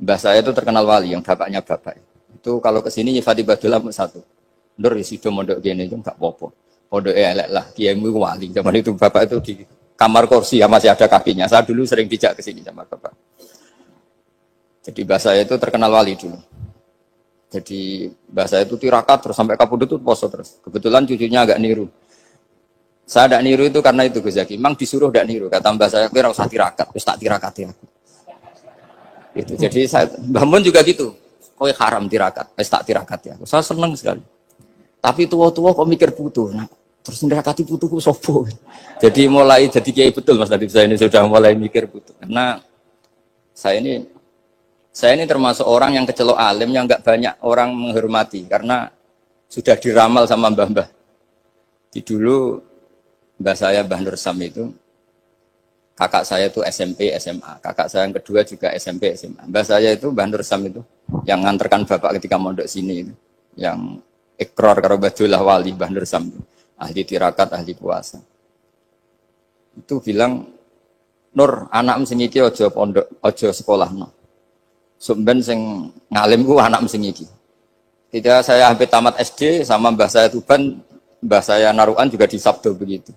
Mbah saya itu terkenal wali, yang bapaknya bapak. Itu kalau kesini nyifati Badul Amu satu. Nur isido mondok gini itu enggak apa-apa. Pondok elek lah, kiaimu wali. Zaman itu bapak itu di kamar kursi ya masih ada kakinya. Saya dulu sering dijak ke sini sama bapak. Jadi mbah saya itu terkenal wali dulu. Jadi mbah saya itu tirakat terus sampai kapundhut itu poso terus. Kebetulan cucunya agak niru. Saya tidak niru itu karena itu Gus Zaki. Memang disuruh tidak niru. Kata mbah saya, kira usah tirakat, terus tak tirakati aku. Itu. Jadi saya, Mbah Mun juga gitu. Kowe haram tirakat, tak tirakat ya. Saya seneng sekali. Tapi tua-tua kok mikir putu. Nah, terus tirakati putuku sopo. Jadi mulai jadi kiai betul Mas Nadif, saya ini sudah mulai mikir putu. Karena saya ini termasuk orang yang kecelok alim yang enggak banyak orang menghormati karena sudah diramal sama mbah-mbah. Di dulu mbah saya Mbah Nur Sam itu kakak saya itu SMP, SMA. Kakak saya yang kedua juga SMP, SMA. Mbah saya itu Mbah Nur Sam itu yang nganterkan bapak ketika mondok sini itu. Yang ikrar karo Badullah wali Mbah Nur Sam itu. Ahli tirakat, ahli puasa. Itu bilang, Nur, anak sing iki aja pondok, aja sekolahno. Sumben sing ngalim ku anak sing iki. Ketika saya hampir tamat SD sama mbah saya Tuban, mbah saya Narukan juga disabdo begitu.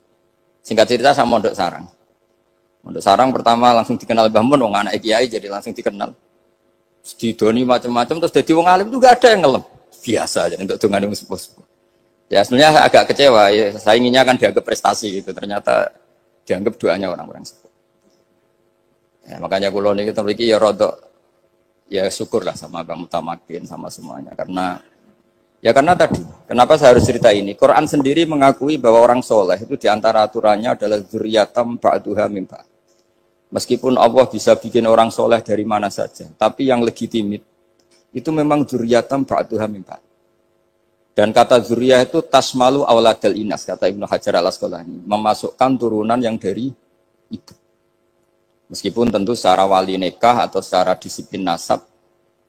Singkat cerita sama mondok sarang. Mondok sarang pertama langsung dikenal Mbah Mun, wong anak kiai jadi langsung dikenal. Didoni macam-macam terus jadi wong alim juga ada yang ngelem. Biasa aja untuk dongane wong sepuh-sepuh. Ya sebenarnya saya agak kecewa ya, saya inginnya kan dianggap prestasi gitu, ternyata dianggap doanya orang-orang sepuh. Ya, makanya kula niki mriki ya rodok ya syukurlah sama Bang Mutamakin sama semuanya karena tadi, kenapa saya harus cerita ini? Quran sendiri mengakui bahwa orang soleh itu diantara aturannya adalah dzurriyyatam ba'duha min ba'd. Meskipun Allah bisa bikin orang soleh dari mana saja, tapi yang legitimit itu memang dzurriyyatam ba'duha min ba'd. Dan kata dzurriyyah itu tasmalu auladal inas, kata Ibnu Hajar al-Asqalani, memasukkan turunan yang dari ibu. Meskipun tentu secara wali nikah atau secara disiplin nasab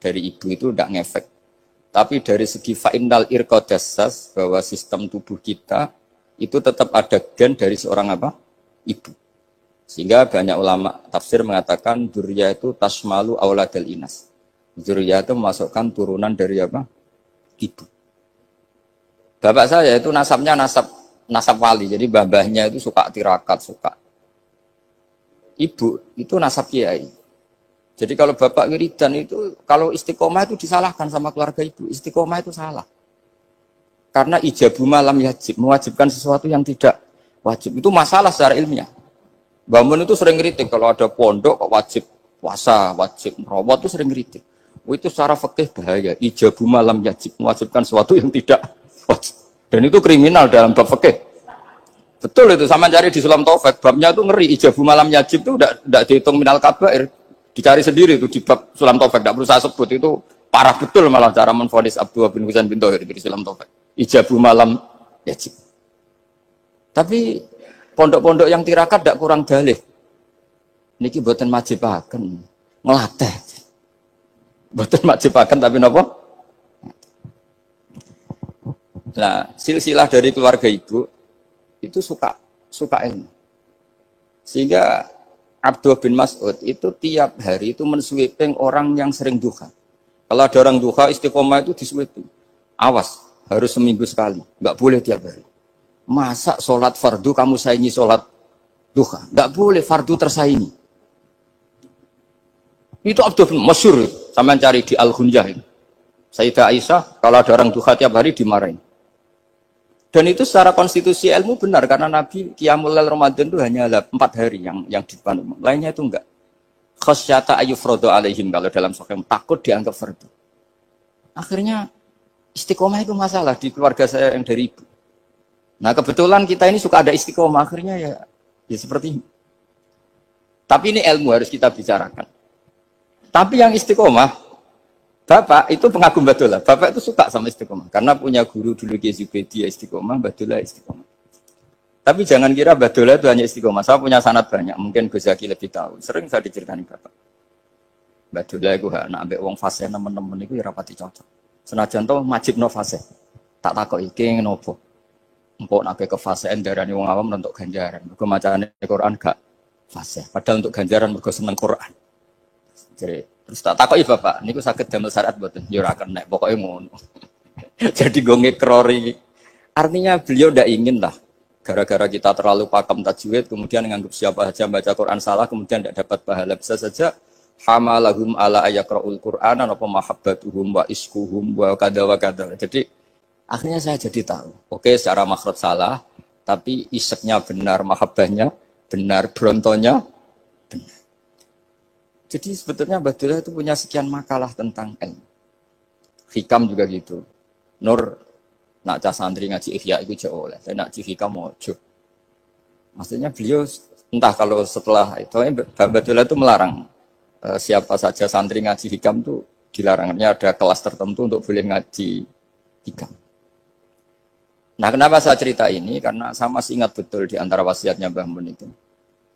dari ibu itu tidak ngefek. Tapi dari segi fa'innal irqadassas, bahwa sistem tubuh kita itu tetap ada gen dari seorang apa? Ibu. Sehingga banyak ulama tafsir mengatakan dzurriyyah itu tasmalu auladal inas. Dzurriyyah itu memasukkan turunan dari apa? Ibu. Bapak saya itu nasabnya nasab wali, jadi babahnya itu suka tirakat, suka. Ibu itu nasab kiai. Jadi kalau bapak wiridan itu, kalau istiqomah itu disalahkan sama keluarga ibu. Istiqomah itu salah. Karena ijabu malam yajib, mewajibkan sesuatu yang tidak wajib. Itu masalah secara ilmiah. Mbah Mun itu sering kritik, kalau ada pondok kok wajib puasa, wajib merawat itu sering kritik. Itu secara fikih bahaya. Ijabu malam yajib, mewajibkan sesuatu yang tidak wajib. Dan itu kriminal dalam bab fikih. Betul itu, sama cari di Sulam Taufik, babnya itu ngeri. Ijabu malam yajib itu tidak dihitung minal kabair. Dicari sendiri itu di bab Sulam Taufik, tidak perlu saya sebut, itu parah betul malah cara menvonis Abdullah bin Husain bin Thohir di Sulam Taufik. Ijabu malam yajib. Tapi pondok-pondok yang tirakat tidak kurang dalih. Niki boten majibaken, ngelatih. Boten majibaken tapi napa? Nah, silsilah dari keluarga ibu itu suka ilmu. Sehingga Abdullah bin Mas'ud itu tiap hari itu mensweeping orang yang sering duha. Kalau ada orang duha istiqomah itu disweeping. Awas, harus seminggu sekali, nggak boleh tiap hari. Masa sholat fardu kamu saingi sholat duha? Nggak boleh, fardu tersaingi. Itu Abdullah bin masyhur, sampean cari di Al-Ghunjah itu. Sayyidah Aisyah kalau ada orang duha tiap hari dimarahin. Dan itu secara konstitusi ilmu benar karena Nabi Qiyamul Lail Ramadan itu hanya 4 hari yang di depan umum. Lainnya itu enggak. Khasyata ayyufradu alaihim kalau dalam sahih takut dianggap fardu. Akhirnya istiqomah itu masalah di keluarga saya yang dari ibu. Nah, kebetulan kita ini suka ada istiqomah akhirnya ya seperti ini. Tapi ini ilmu harus kita bicarakan. Tapi yang istiqomah Bapak itu pengagum Badulah. Bapak itu suka sama istiqomah karena punya guru dulu Kiai Zubedi istiqomah, Badulah istiqomah. Tapi jangan kira Badulah itu hanya istiqomah. Saya punya sanad banyak. Mungkin Gus Zaki lebih tahu. Sering saya diceritakan Bapak. Badulah itu nak ambek wong fase teman-teman itu ya rapati cocok. Senajan to majib no fase. Tak takok iki ngopo. Empuk nak ke fasean darani wong awam untuk ganjaran. Mergo macane Quran gak fase. Padahal untuk ganjaran mergo seneng Quran. Jadi terus tak takoki Bapak, niku saged damel syariat mboten? Ya ora kenek, pokoke ngono. Jadi gue ngekrori. Artinya beliau ndak ingin lah gara-gara kita terlalu pakem tajwid kemudian menganggap siapa saja baca Quran salah kemudian tidak dapat pahala. Bisa saja hamalahum ala ayakraul Qur'an apa mahabbatuhum wa iskuhum wa kada wa kada. Jadi akhirnya saya jadi tahu. Oke, secara makhraj salah, tapi iseknya benar, mahabbahnya benar, brontonya benar. Jadi sebetulnya Badulah itu punya sekian makalah tentang ilmu. Hikam juga gitu. Nur nak cah santri ngaji Ihya itu jauh oleh. Saya nak ngaji Hikam mojo. Maksudnya beliau entah kalau setelah itu Badulah itu melarang siapa saja santri ngaji Hikam itu dilarangnya ada kelas tertentu untuk boleh ngaji Hikam. Nah, kenapa saya cerita ini? Karena saya masih ingat betul di antara wasiatnya Mbah Mun itu.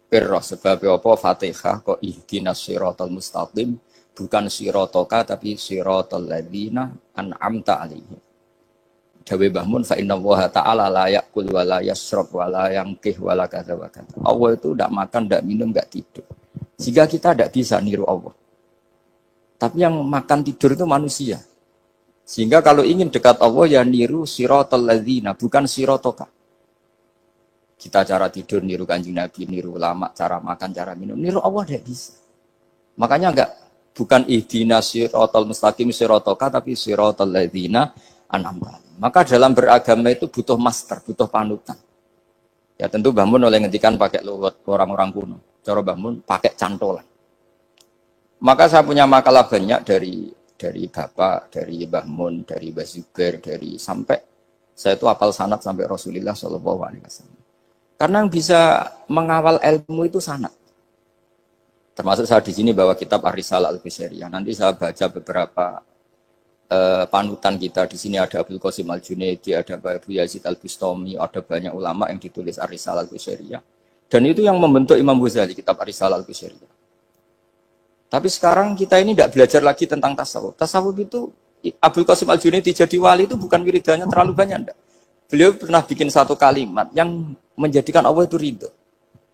Pirroh sebab apa Fatihah kok ihdinas siratal mustaqim bukan siratoka tapi siratal ladzina an'amta alaihim. Dawe Mbah Mun fa innallaha ta'ala la ya'kul wa la yashrab wa la yanqih wa la kadza wa kadza. Allah itu enggak makan, enggak minum, enggak tidur. Sehingga kita enggak bisa niru Allah. Tapi yang makan tidur itu manusia. Sehingga kalau ingin dekat Allah ya niru siratal ladzina bukan siratoka. Kita cara tidur niru Kanjeng Nabi, niru ulama, cara makan, cara minum, niru Allah tidak bisa. Makanya bukan ihdinas siratal mustaqim siratoka tapi siratal ladzina an'amta. Maka dalam beragama itu butuh master, butuh panutan. Ya tentu Mbah Mun oleh ngendikan pakai luwet orang-orang kuno. Cara Mbah Mun pakai cantolan. Maka saya punya makalah banyak dari Bapak, dari Mbah Mun, dari Mbah Zubair, dari sampai saya itu hafal sanad sampai Rasulullah SAW. Karena yang bisa mengawal ilmu itu sanad. Termasuk saya di sini bawa kitab Ar-Risalah Al-Qusairiyah. Nanti saya baca beberapa panutan kita. Di sini ada Abdul Qasim Al-Junaidi, ada Abu Yazid Al-Bustami, ada banyak ulama yang ditulis Ar-Risalah Al-Qusairiyah. Dan itu yang membentuk Imam Ghazali, kitab Ar-Risalah Al-Qusairiyah. Tapi sekarang kita ini tidak belajar lagi tentang tasawuf. Tasawuf itu, Abdul Qasim Al-Junaidi jadi wali itu bukan wiridannya terlalu banyak. Enggak. Beliau pernah bikin satu kalimat yang menjadikan Allah itu ridho.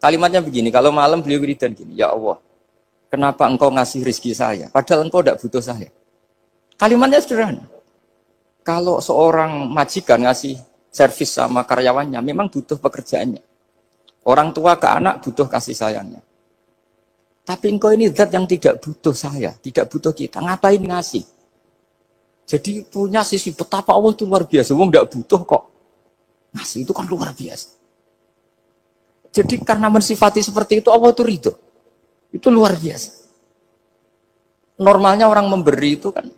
Kalimatnya begini, kalau malam beliau wiridan gini, ya Allah, kenapa engkau ngasih rezeki saya? Padahal engkau tidak butuh saya. Kalimatnya sederhana. Kalau seorang majikan ngasih servis sama karyawannya, memang butuh pekerjaannya. Orang tua ke anak butuh kasih sayangnya. Tapi engkau ini zat yang tidak butuh saya, tidak butuh kita. Ngapain ngasih? Jadi punya sisi betapa Allah itu luar biasa. Wong tidak butuh kok. Ngasih itu kan luar biasa. Jadi karena mensifati seperti itu Allah itu ridho. Itu luar biasa. Normalnya orang memberi itu kan,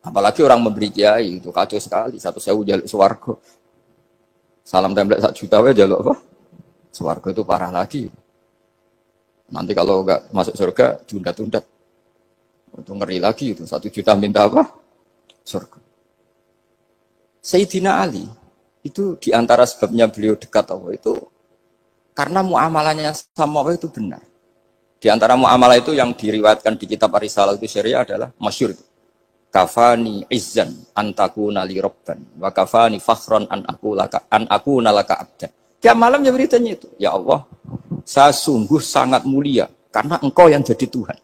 apalagi orang memberi kiai itu kacau sekali. 1.000 jaluk swarga. Salam template 1 juta wae jaluk apa? Swarga itu parah lagi. Nanti kalau enggak masuk surga tunda-tunda. Itu ngeri lagi itu 1 juta minta apa? Surga. Sayyidina Ali itu diantara sebabnya beliau dekat Allah itu karena muamalahnya sama Allah itu benar. Di antara muamalah itu yang diriwayatkan di kitab Ar-Risalah Al-Qusairiyah adalah masyhur. Kafani izzan antakuna li rabban wa kafani fakhran an aku nalaka abdan. Tiap malam ya beritanya itu. Ya Allah, saya sungguh sangat mulia karena engkau yang jadi Tuhan.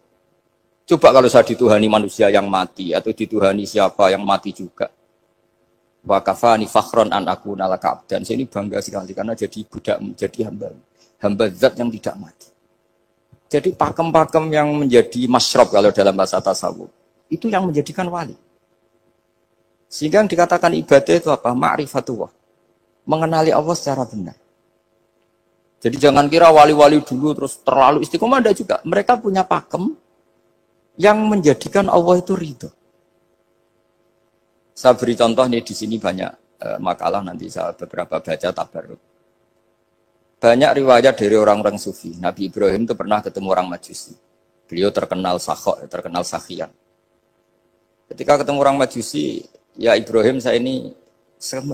Coba kalau saya dituhani manusia yang mati atau dituhani siapa yang mati juga. Wa kafani fakhron an aku nalaka abdan. Saya ini bangga sekali karena jadi budak, jadi hamba zat yang tidak mati. Jadi pakem-pakem yang menjadi masyrab kalau dalam bahasa tasawuf itu yang menjadikan wali. Sehingga yang dikatakan ibadah itu apa? Ma'rifatullah. Mengenali Allah secara benar. Jadi jangan kira wali-wali dulu terus terlalu istiqomah, ada juga. Mereka punya pakem yang menjadikan Allah itu ridho. Saya beri contoh nih di sini banyak makalah nanti saya beberapa baca tabarruk. Banyak riwayat dari orang-orang sufi. Nabi Ibrahim itu pernah ketemu orang Majusi. Beliau terkenal sakhok, terkenal sakhian. Ketika ketemu orang Majusi, ya Ibrahim saya ini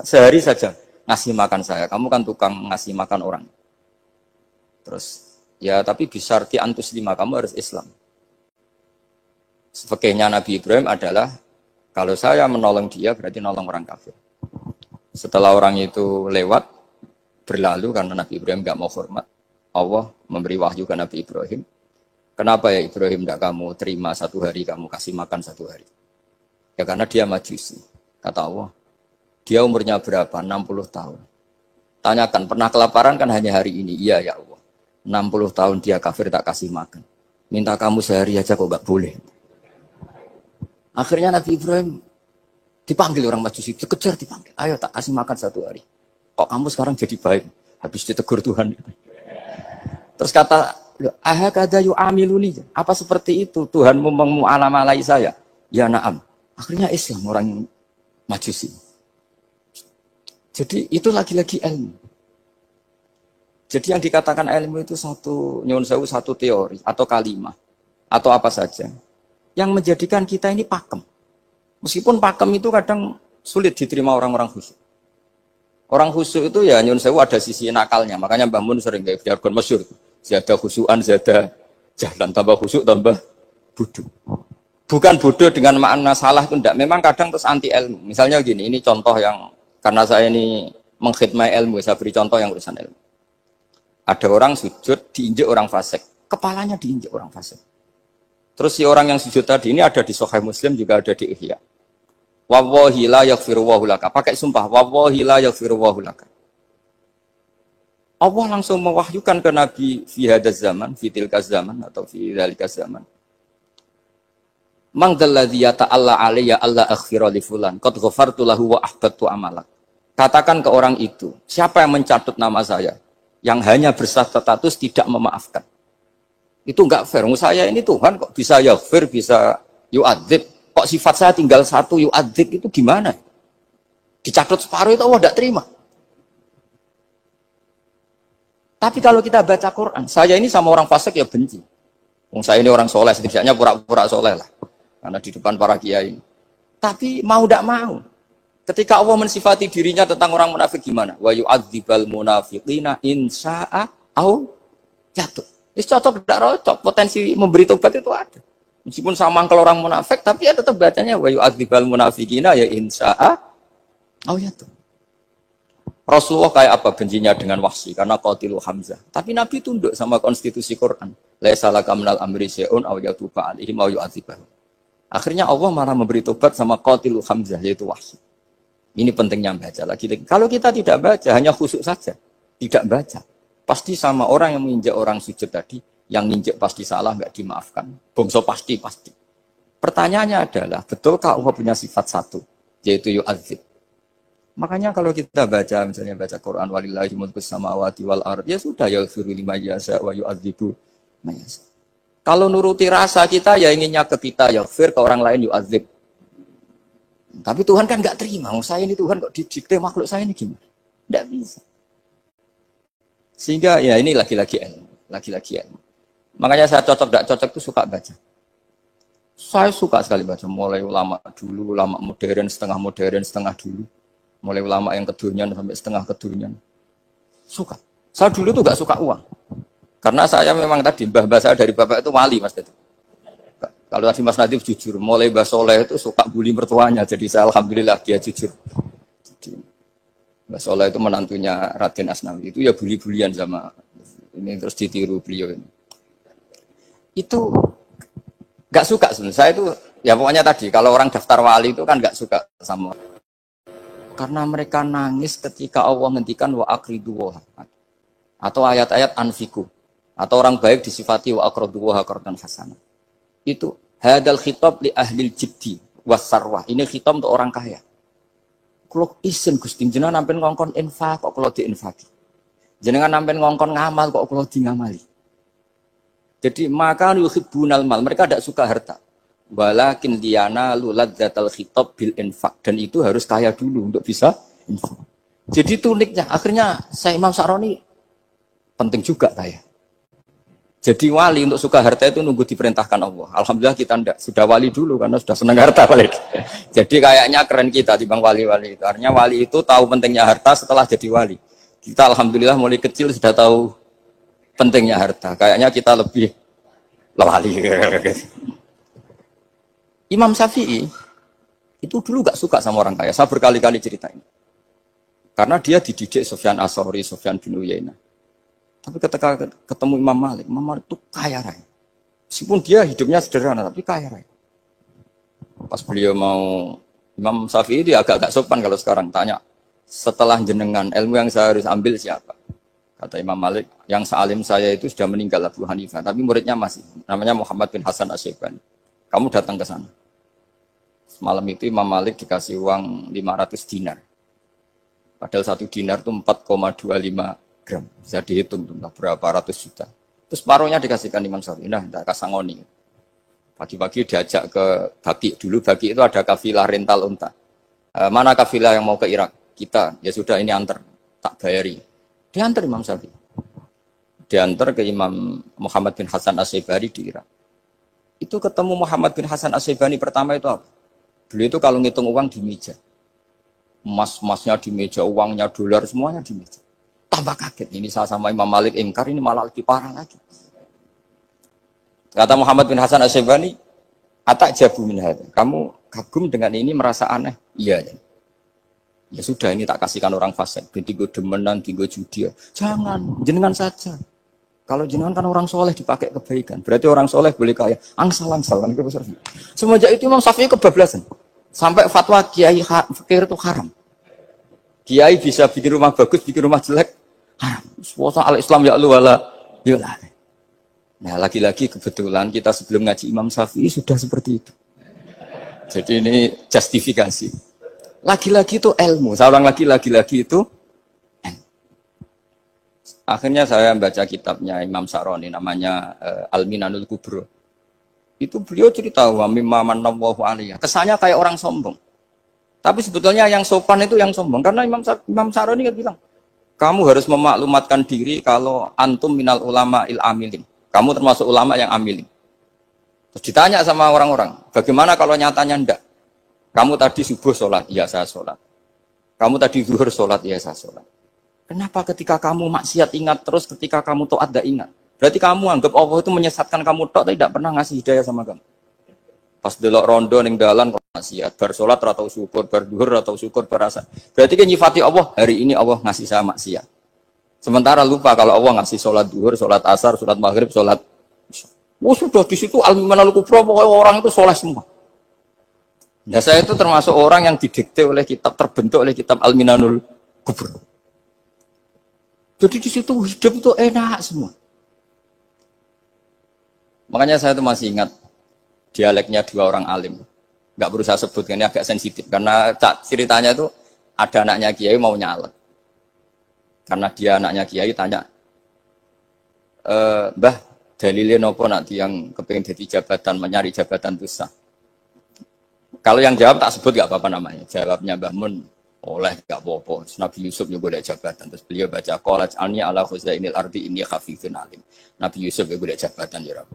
sehari saja ngasih makan saya. Kamu kan tukang ngasih makan orang. Terus ya tapi bisarti antus lima, kamu harus Islam. Sebagainya Nabi Ibrahim adalah kalau saya menolong dia berarti nolong orang kafir. Setelah orang itu lewat berlalu karena Nabi Ibrahim nggak mau hormat, Allah memberi wahyu ke Nabi Ibrahim. Kenapa ya Ibrahim tidak kamu terima 1 hari, kamu kasih makan 1 hari? Ya karena dia Majusi. Kata Allah, dia umurnya berapa? 60 tahun. Tanyakan, pernah kelaparan kan hanya hari ini? Iya ya Allah. 60 tahun dia kafir tak kasih makan. Minta kamu sehari aja kok nggak boleh. Akhirnya Nabi Ibrahim dipanggil orang Majusi, dikejar dipanggil. Ayo tak kasih makan 1 hari. Kok kamu sekarang jadi baik? Habis ditegur Tuhan. Terus kata, ahakada yu'amiluni. Apa seperti itu? Tuhanmu mengu'alamalai saya. Ya na'am. Akhirnya Islam orang Majusi. Jadi itu lagi-lagi ilmu. Jadi yang dikatakan ilmu itu satu teori atau kalimat atau apa saja yang menjadikan kita ini pakem. Meskipun pakem itu kadang sulit diterima orang-orang khusyuk. Orang khusyuk itu ya nyun sewu ada sisi nakalnya. Makanya Mbah Mun sering kayak jargon masyhur. Zada khusyuan, zada jalan, tambah khusyuk, tambah bodoh. Bukan bodoh dengan makna salah itu enggak. Memang kadang terus anti ilmu. Misalnya gini, ini contoh yang karena saya ini mengkhidmati ilmu, saya beri contoh yang urusan ilmu. Ada orang sujud diinjek orang fasik, kepalanya diinjek orang fasik. Terus si orang yang sujud tadi ini ada di Sahih Muslim, juga ada di Ihya. Wallahi la yaghfiru Allahu laka. Pakai sumpah, wallahi la yaghfiru Allahu laka. Allah langsung mewahyukan ke Nabi fi hadzal zaman, fi tilka zaman atau fi dzalika zaman. Man dzalladzi yata'alla alayya alla aghfira li fulan qad ghafartu lahu wa ahbattu amalak. Katakan ke orang itu, siapa yang mencatut nama saya yang hanya berstatus tidak memaafkan. Itu enggak fair. Saya ini Tuhan kok bisa yaghfir, bisa yu'adzib. Kok sifat saya tinggal 1 yu'adzib itu gimana? Dicatut separuh itu Allah tidak terima. Tapi kalau kita baca Quran, saya ini sama orang fasik ya benci. Saya ini orang soleh, setidaknya pura-pura soleh lah. Karena di depan para kiai. Tapi mau tidak mau. Ketika Allah mensifati dirinya tentang orang munafik gimana? Wa yu'adzibal munafiqina insya'a au jatuh. Ini cocok tidak cocok. Potensi memberi tobat itu ada. Meskipun sama kalau orang munafik, tapi ya tetap bacanya wa yu'adzibal munafiqina ya insya'a au jatuh. Rasulullah kayak apa bencinya dengan Wahsy karena qatilu Hamzah. Tapi Nabi tunduk sama konstitusi Quran. Laisa laka minal amri syai'un aw yatuba alaihim aw yu'adzibahum. Akhirnya Allah malah memberi tobat sama qatilu Hamzah yaitu Wahsy. Ini pentingnya baca lagi. Kalau kita tidak baca hanya khusyuk saja, tidak baca, pasti sama orang yang menginjak orang sujud tadi, yang menginjak pasti salah enggak dimaafkan. Bongso pasti. Pertanyaannya adalah, betulkah Allah punya sifat 1 yaitu yu'adzib? Makanya kalau kita baca, misalnya baca Quran, walillahi mulkus samawati wal ard, ya sudah, yaghfiru liman yasha wa yu'adzibu man yasha. Kalau nuruti rasa kita, ya inginnya ke kita, yaghfir, ke orang lain yu'adzib. Tapi Tuhan kan nggak terima, saya ini Tuhan kok didikte makhluk saya ini gimana? Nggak bisa. Sehingga ya ini lagi-lagi ilmu. Makanya saya cocok, nggak cocok itu suka baca. Saya suka sekali baca, mulai ulama dulu, ulama modern, setengah dulu. Mulai ulama yang kedunian sampai setengah kedunian. Suka. Saya dulu tuh gak suka uang. Karena saya memang tadi, mbah saya dari bapak itu wali mas. Kalau tadi Mas Nadif jujur, mulai Mbah Soleh itu suka bully mertuanya. Jadi saya alhamdulillah dia jujur. Jadi, Mbah Soleh itu menantunya Raden Asnawi. Itu ya bully-bulian sama ini terus ditiru beliau ini. Itu gak suka sebenarnya. Saya itu ya pokoknya tadi, kalau orang daftar wali itu kan gak suka sama. Karena mereka nangis ketika Allah ngendikan wa aqridu wa atau ayat-ayat anfiku atau orang baik disifati wa aqridu wa qardan hasanah. Itu hadal khitab li ahlil jiddi wasarwah. Ini khitab untuk orang kaya. Kalau isin Gusti jenengan nampen ngongkon infak kok kalau diinfaki. Jenengan nampen ngongkon ngamal kok kalau di ngamali. Jadi maka yuhibbunal mal, mereka tidak suka harta. Walakin diana luladzatal khitab bil infak, dan itu harus kaya dulu untuk bisa infak. Jadi itu uniknya. Akhirnya saya Imam Sa'roni penting juga kaya. Jadi wali untuk suka harta itu nunggu diperintahkan Allah. Alhamdulillah kita ndak, sudah wali dulu karena sudah senang harta wali. Jadi kayaknya keren kita dibanding wali-wali itu. Artinya wali itu tahu pentingnya harta setelah jadi wali. Kita alhamdulillah mulai kecil sudah tahu pentingnya harta. Kayaknya kita lebih wali. Imam Syafi'i itu dulu gak suka sama orang kaya. Saya berkali-kali ceritain. Karena dia dididik Sufyan As-Tsauri, Sufyan bin Uyainah. Tapi ketika ketemu Imam Malik itu kaya raya. Meskipun dia hidupnya sederhana, tapi kaya raya. Pas beliau mau, Imam Syafi'i dia agak-agak sopan kalau sekarang tanya, setelah jenengan, ilmu yang saya harus ambil siapa? Kata Imam Malik, yang sealim saya itu sudah meninggal Abu Hanifah, tapi muridnya masih, namanya Muhammad bin Hasan Asy-Syaibani. Kamu datang ke sana. Malam itu Imam Malik dikasih uang 500 dinar. Padahal 1 dinar itu 4,25 gram. Bisa dihitung berapa ratus juta. Terus paruhnya dikasihkan Imam Syafi'i. Nah, tidak kasangoni. Pagi-pagi diajak ke Baki. Dulu Baki itu ada kafilah rental unta. Mana kafilah yang mau ke Irak? Kita. Ya sudah ini antar. Tak bayari. Diantar Imam Syafi'i. Diantar ke Imam Muhammad bin Hasan Asy-Syaibani di Irak. Itu ketemu Muhammad bin Hasan Asy-Syaibani pertama itu apa? Beliau itu kalau ngitung uang di meja. Emas-emasnya di meja, uangnya dolar, semuanya di meja. Tambah kaget, ini saya sama Imam Malik ingkar, ini malah lebih parah lagi. Kata Muhammad bin Hasan Asy-Syaibani, atak jabu min hadza. Kamu kagum dengan ini, merasa aneh? Iya. Ya sudah, ini tak kasihkan orang fasik. Tigo demenan, tigo judi. Jangan, jenengan saja. Kalau jenengan kan orang soleh dipakai kebaikan. Berarti orang soleh boleh kaya. Angsal-angsal. Semenjak itu Imam Syafi'i kebablasan. Sampai fatwa kiai fikir itu haram. Kiai bisa bikin rumah bagus, bikin rumah jelek. Haram. Suasa al-Islam ya Allah wala yulah. Nah, lagi-lagi kebetulan kita sebelum ngaji Imam Syafi'i sudah seperti itu. Jadi ini justifikasi. Lagi-lagi itu ilmu. Seorang lagi-lagi itu akhirnya saya baca kitabnya Imam Sa'roni namanya Al-Minanul Kubro. Itu beliau cerita wa mimma manallahu alaihi. Kesannya kayak orang sombong. Tapi sebetulnya yang sopan itu yang sombong. Karena Imam Sa'roni kan bilang, kamu harus memaklumatkan diri kalau antum minal ulama il amilin. Kamu termasuk ulama yang amilin. Terus ditanya sama orang-orang, bagaimana kalau nyatanya enggak? Kamu tadi subuh sholat, iya saya sholat. Kamu tadi zuhur sholat, iya saya sholat. Kenapa ketika kamu maksiat ingat terus, ketika kamu taat tidak ingat? Berarti kamu anggap Allah itu menyesatkan kamu tok, tidak pernah ngasih hidayah sama kamu. Pas delok rondo ning dalan kok maksiat, bar salat atau syukur, bar zuhur atau syukur berasa. Berarti kan nyifati Allah, hari ini Allah ngasih saya maksiat. Sementara lupa kalau Allah ngasih salat zuhur, salat asar, salat maghrib, salat. Oh sudah di situ al-Minanul Kubro, pokoknya orang itu soleh semua. Nah saya itu termasuk orang yang didikte oleh kitab, terbentuk oleh kitab Al-Minanul Kubro. Jadi di situ hidup itu enak semua. Makanya saya itu masih ingat dialeknya dua orang alim. Nggak berusaha sebut, ini agak sensitif. Karena ceritanya itu ada anaknya Kiai mau nyalek. Karena dia anaknya Kiai tanya, Mbah, dalilnya nopo nanti yang kepingin jadi jabatan, mencari jabatan itu sah. Kalau yang jawab tak sebut nggak apa-apa namanya. Jawabnya Mbah Mun, oleh gak apa-apa. Nabi Yusuf juga ada jabatan. Terus beliau baca qalat anni ala khuzainil ardi inni khafifun alim. Nabi Yusuf juga ada jabatan ya Rabb.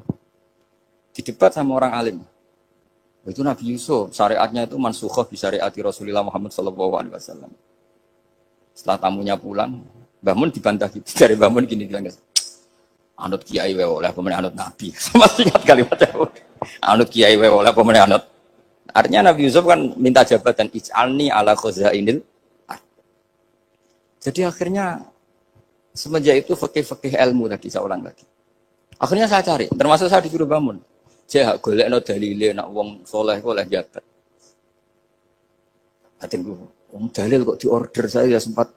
Didebat sama orang alim. Itu Nabi Yusuf, syariatnya itu mansukhah bi syariati Rasulullah Muhammad sallallahu alaihi wasallam. Setelah tamunya pulang, Mbah Mun dibantah gitu. Dari Mbah Mun gini bilang, anut kiai wae oleh apa meneh anut nabi. Masih ingat kalimatnya. Anut kiai wae oleh apa meneh anut. Artinya Nabi Yusuf kan minta jabatan ij'alni ala khuzainil. Jadi akhirnya semenjak itu fikih-fikih ilmu tadi saya ulang lagi. Akhirnya saya cari, termasuk saya disuruh bangun. Saya golekno dalile nak wong soleh oleh jabat. Atinku, wong dalil kok diorder saya ya sempat.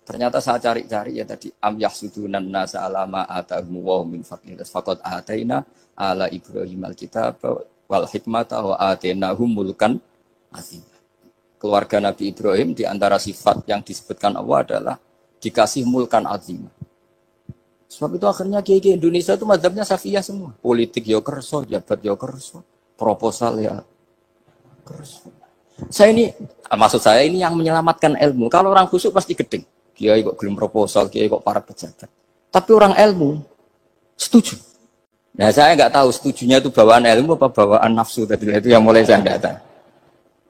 Ternyata saya cari-cari ya tadi am yahsudunan nasa alama atahum wa min fadlillah faqad ataina ala Ibrahim alkitab wal hikmata wa atainahum mulkan azim. Keluarga Nabi Ibrahim di antara sifat yang disebutkan Allah adalah dikasih mulkan azim. Sebab itu akhirnya kiai Indonesia itu mazhabnya Syafi'iyah semua. Politik ya kerso, jabat ya kerso, proposal ya kerso. Saya ini, maksud saya ini yang menyelamatkan ilmu. Kalau orang khusyuk pasti gedeng. Kiai kok gelem proposal, kiai kok para pejabat. Tapi orang ilmu, Setuju. Nah saya nggak tahu setujunya itu bawaan ilmu apa bawaan nafsu tadi itu yang mulai saya nggak tahu.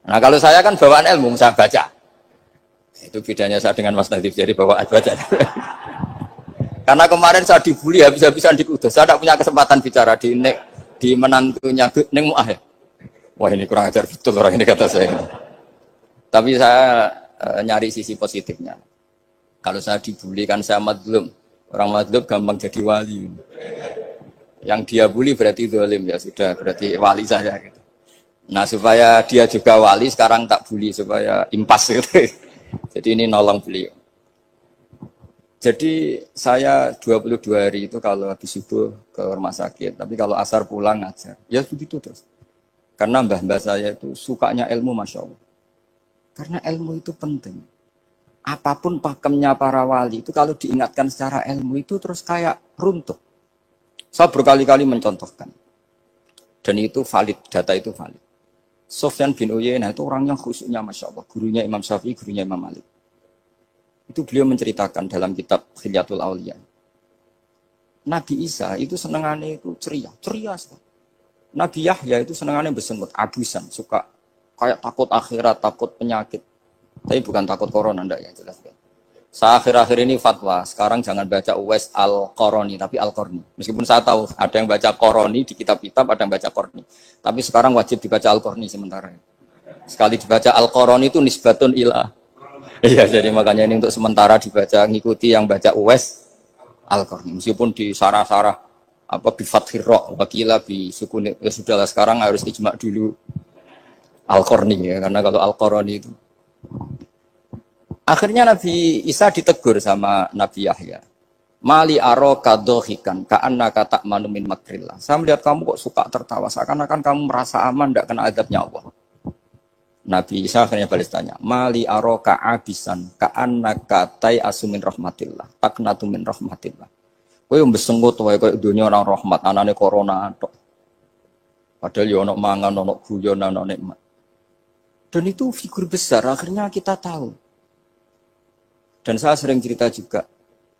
Nah kalau saya kan bawaan ilmu saya baca. Itu bedanya saya dengan Mas Nadif jadi bawaan baca. Karena kemarin saya dibully habis-habisan di Kudus. Saya tidak punya kesempatan bicara di menantunya Neng Muah ya. Wah ini kurang ajar betul orang ini kata saya. Tapi saya nyari sisi positifnya. Kalau saya dibully kan saya madlum. Orang madlum gampang jadi wali. Yang dia bully berarti zalim ya sudah berarti wali saya gitu. Nah supaya dia juga wali sekarang tak bully supaya impas gitu. Jadi ini nolong beliau. Jadi saya 22 hari itu kalau habis subuh ke rumah sakit, tapi kalau asar pulang ngajar. Ya begitu terus. Karena mbah-mbah saya itu sukanya ilmu Masya Allah. Karena ilmu itu penting. Apapun pakemnya para wali itu kalau diingatkan secara ilmu itu terus kayak runtuh. Saya berkali-kali mencontohkan. Dan itu valid, data itu valid. Sufyan bin Uyainah itu orang yang khusyuknya Masya Allah. Gurunya Imam Syafi'i, gurunya Imam Malik. Itu beliau menceritakan dalam kitab Hilyatul Auliya. Nabi Isa itu senengannya itu ceria sekali. Nabi Yahya itu senengannya bersenut, abusan, suka kayak takut akhirat, takut penyakit. Tapi bukan takut corona, enggak ya jelas. Saya akhir-akhir ini fatwa, sekarang jangan baca Uwais Al-Qarani, tapi Al-Qarni. Meskipun saya tahu ada yang baca Qarani di kitab-kitab, ada yang baca Qarni. Tapi sekarang wajib dibaca Al-Qarni sementara. Sekali dibaca Al-Qarani itu nisbatun ilah. Iya, jadi makanya ini untuk sementara dibaca, ngikuti yang baca Uwais Al-Qarni. Meskipun di sarah-sarah, apa bifathir ra' wakila bi sukun, ya sudahlah sekarang harus ijma dulu Al-Qarni ya, karena kalau Al-Qarani itu akhirnya Nabi Isa ditegur sama Nabi Yahya. Mali aro kadohikan ka'anna kata manumin makrillah. Saya melihat kamu kok suka tertawa, seakan-akan kamu merasa aman, tidak kena adabnya Allah. Nabi Isa akhirnya balas tanya, Mali aro ka'abisan ka'anna katai asumin rahmatillah, taknatu min rahmatillah. Kowe mbesenggut wae koyo dunya orang rahmat, anane corona tok. Padahal yo ono mangan, ono guyon, ono nikmat. Dan itu figur besar, akhirnya kita tahu. Dan saya sering cerita juga,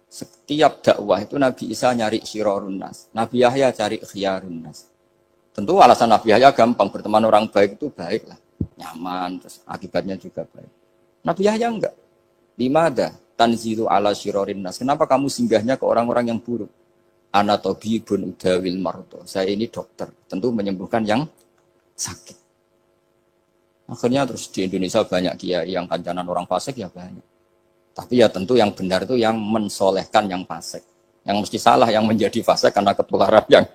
setiap dakwah itu Nabi Isa nyari syirorun nas, Nabi Yahya cari khiyarun nas. Tentu alasan Nabi Yahya gampang, berteman orang baik itu baik lah, nyaman, terus akibatnya juga baik. Nabi Yahya enggak. Limada tanzilu ala syirorin nas. Kenapa kamu singgahnya ke orang-orang yang buruk? Ana tabibun udawil marto. Saya ini dokter, tentu menyembuhkan yang sakit. Akhirnya terus di Indonesia banyak kiai yang kancanan orang fasik ya banyak. Tapi ya tentu yang benar itu yang mensolehkan yang fasik. Yang mesti salah yang menjadi fasik karena ketularan yang.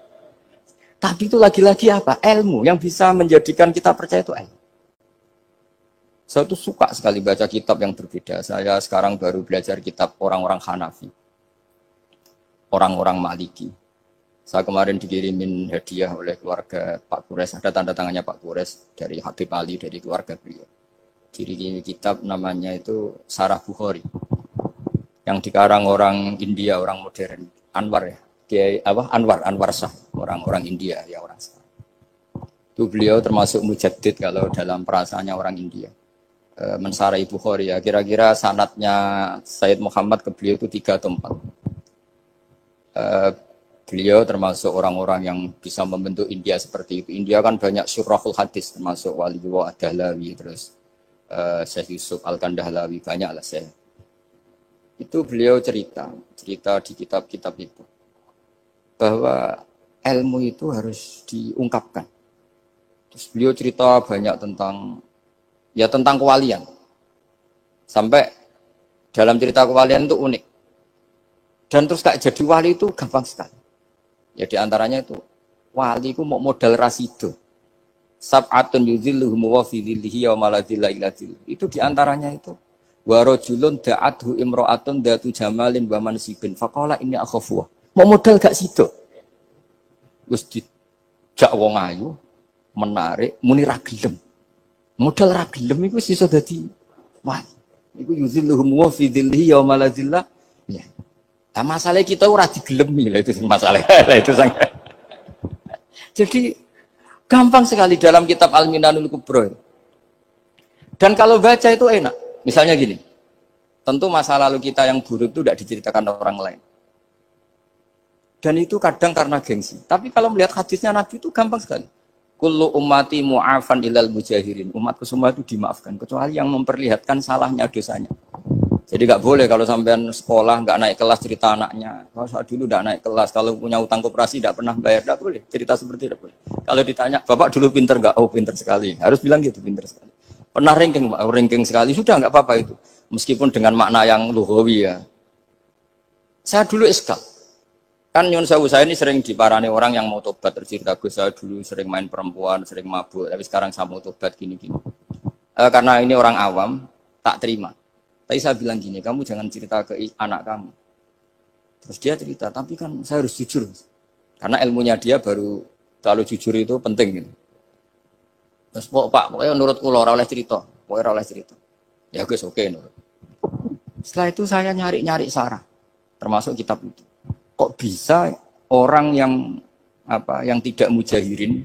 Tapi itu lagi-lagi apa? Ilmu yang bisa menjadikan kita percaya itu ilmu. Saya tuh suka sekali baca kitab yang berbeda. Saya sekarang baru belajar kitab orang-orang Hanafi. Orang-orang Maliki. Saya kemarin dikirimin hadiah oleh keluarga Pak Kures. Ada tanda tangannya Pak Kures dari Habib Ali, dari keluarga beliau. Diri kitab namanya itu Sarah Bukhari yang dikarang orang India, orang modern, Anwar ya, Anwar Shah, orang India ya orang Shah. Itu beliau termasuk mujaddid kalau dalam perasaannya orang India. Mensarai Bukhari ya, kira-kira sanadnya Sayyid Muhammad ke beliau itu 3 atau 4. Beliau termasuk orang-orang yang bisa membentuk India seperti itu. India kan banyak syurahul hadis termasuk Waliullah Ad-Dahlawi terus Syekh Yusuf Al-Kandahlawi, banyak lah saya. Itu beliau cerita di kitab-kitab itu bahwa ilmu itu harus diungkapkan. Terus beliau cerita banyak tentang kewalian. Sampai dalam cerita kewalian itu unik. Dan terus kayak jadi wali itu gampang sekali. Ya di antaranya itu wali itu mau modal rasido. Sab'atun yudhilluhum wa fi dhillihi wa maladhilla ila dhilluh. Itu diantaranya itu. Wa rajulun da'athu imra'atun datu jamalin wa mansibin. Faqala inni akhafu. Mau modal gak sido. Wis dijak wong ayu, menarik, muni ra gelem. Modal ra gelem iku iso dadi wah. Iku yudhilluhum wa fi dhillihi wa maladhilla. Ya. Nah, masalah kita ora digelemi lah itu masalah. Itu sangat. Jadi gampang sekali dalam kitab Al-Minanul Kubra. Dan kalau baca itu enak. Misalnya gini, tentu masa lalu kita yang buruk itu tidak diceritakan orang lain. Dan itu kadang karena gengsi. Tapi kalau melihat hadisnya Nabi itu gampang sekali. Kullu ummati mu'afan ilal mujahirin. Umatku semua itu dimaafkan. Kecuali yang memperlihatkan salahnya dosanya. Jadi nggak boleh kalau sampean sekolah nggak naik kelas cerita anaknya. Kalau saat dulu nggak naik kelas, kalau punya utang koperasi nggak pernah bayar, nggak boleh. Cerita seperti itu boleh. Kalau ditanya, bapak dulu pinter nggak? Oh pinter sekali. Harus bilang gitu, pinter sekali. Pernah ranking, ranking sekali sudah nggak apa-apa itu. Meskipun dengan makna yang lugawi ya. Saya dulu iskal. Kan nyun sewu saya ini sering diparani orang yang mau tobat tercerita Gus saya dulu sering main perempuan, sering mabuk, tapi sekarang saya mau tobat gini-gini. Karena ini orang awam, tak terima. Tapi saya bilang gini, kamu jangan cerita ke anak kamu. Terus dia cerita, tapi kan saya harus jujur. Karena ilmunya dia baru terlalu jujur itu penting. Gitu. Terus Pak, pokoknya menurut kula ora oleh cerita, pokoknya ora oleh cerita. Ya Gus oke nurut. Setelah itu saya nyari-nyari sarah, termasuk kitab itu. Kok bisa orang yang tidak mujahirin,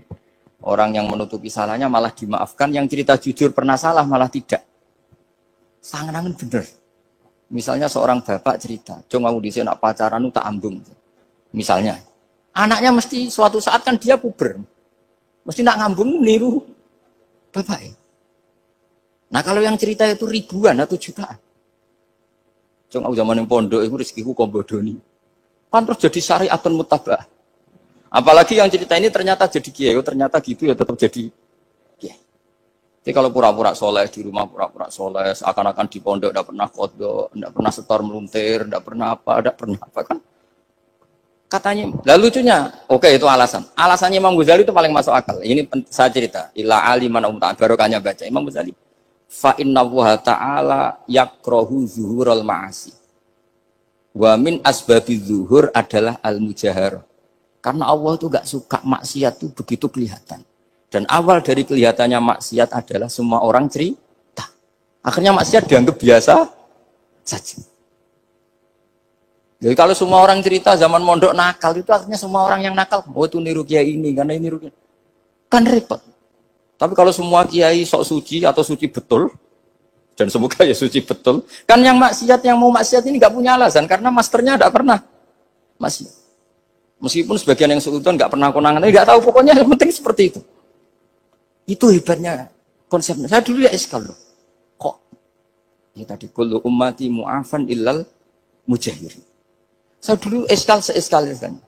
orang yang menutupi salahnya malah dimaafkan, yang cerita jujur pernah salah malah tidak. Sangat bener. Misalnya seorang bapak cerita, "Cung aku dhisik nak pacaran tak ambung." Misalnya, anaknya mesti suatu saat kan dia puber. Mesti nak ngambung niru bapak. Nah, kalau yang cerita itu ribuan atau jutaan. Cung aku zaman yang pondok itu rezekiku kombodoni. Kan terus jadi syariatun mutabah. Apalagi yang cerita ini ternyata jadi kiai, ternyata gitu ya tetap jadi kiai. Jadi kalau pura-pura soleh di rumah pura-pura soleh, seakan-akan di pondok tidak pernah kodok, tidak pernah setor meluntir, tidak pernah apa kan? Katanya, lalu lucunya, oke itu alasan. Alasannya Imam Ghazali itu paling masuk akal. Ini saya cerita, ila aliman barokahnya baca Imam Ghazali. Fa inna Allaha ta'ala yakrohu zuhurul ma'asi. Wa min asbabi zuhur adalah al-mujaharah. Karena Allah itu gak suka maksiat itu begitu kelihatan. Dan awal dari kelihatannya maksiat adalah semua orang cerita. Akhirnya maksiat dianggap biasa saja. Jadi kalau semua orang cerita zaman mondok nakal itu akhirnya semua orang yang nakal. Oh itu niru kiai ini, karena ini niru kiai. Kan repot. Tapi kalau semua kiai sok suci atau suci betul, dan semoga ya suci betul. Kan yang maksiat, yang mau maksiat ini nggak punya alasan karena masternya nggak pernah maksiat. Meskipun sebagian yang sultan nggak pernah konangan, nggak tahu pokoknya yang penting seperti itu. Itu hebatnya konsepnya. Saya dulu ya iskal loh. Kok? Ya tadi kullu ummati mu'afan illal mujahirin. Saya dulu iskal seiskal-iskalnya.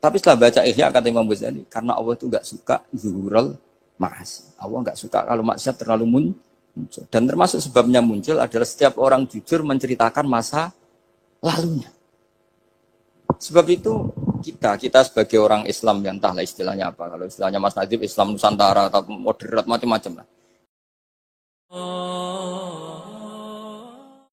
Tapi setelah baca Ihya kata Imam Ghazali, karena Allah itu nggak suka zuhurul ma'asi. Allah nggak suka kalau maksiat terlalu muncul. Dan termasuk sebabnya muncul adalah setiap orang jujur menceritakan masa lalunya. Sebab itu kita sebagai orang Islam yang entahlah istilahnya apa. Kalau istilahnya Mas Nadib Islam Nusantara atau moderat macam-macam lah.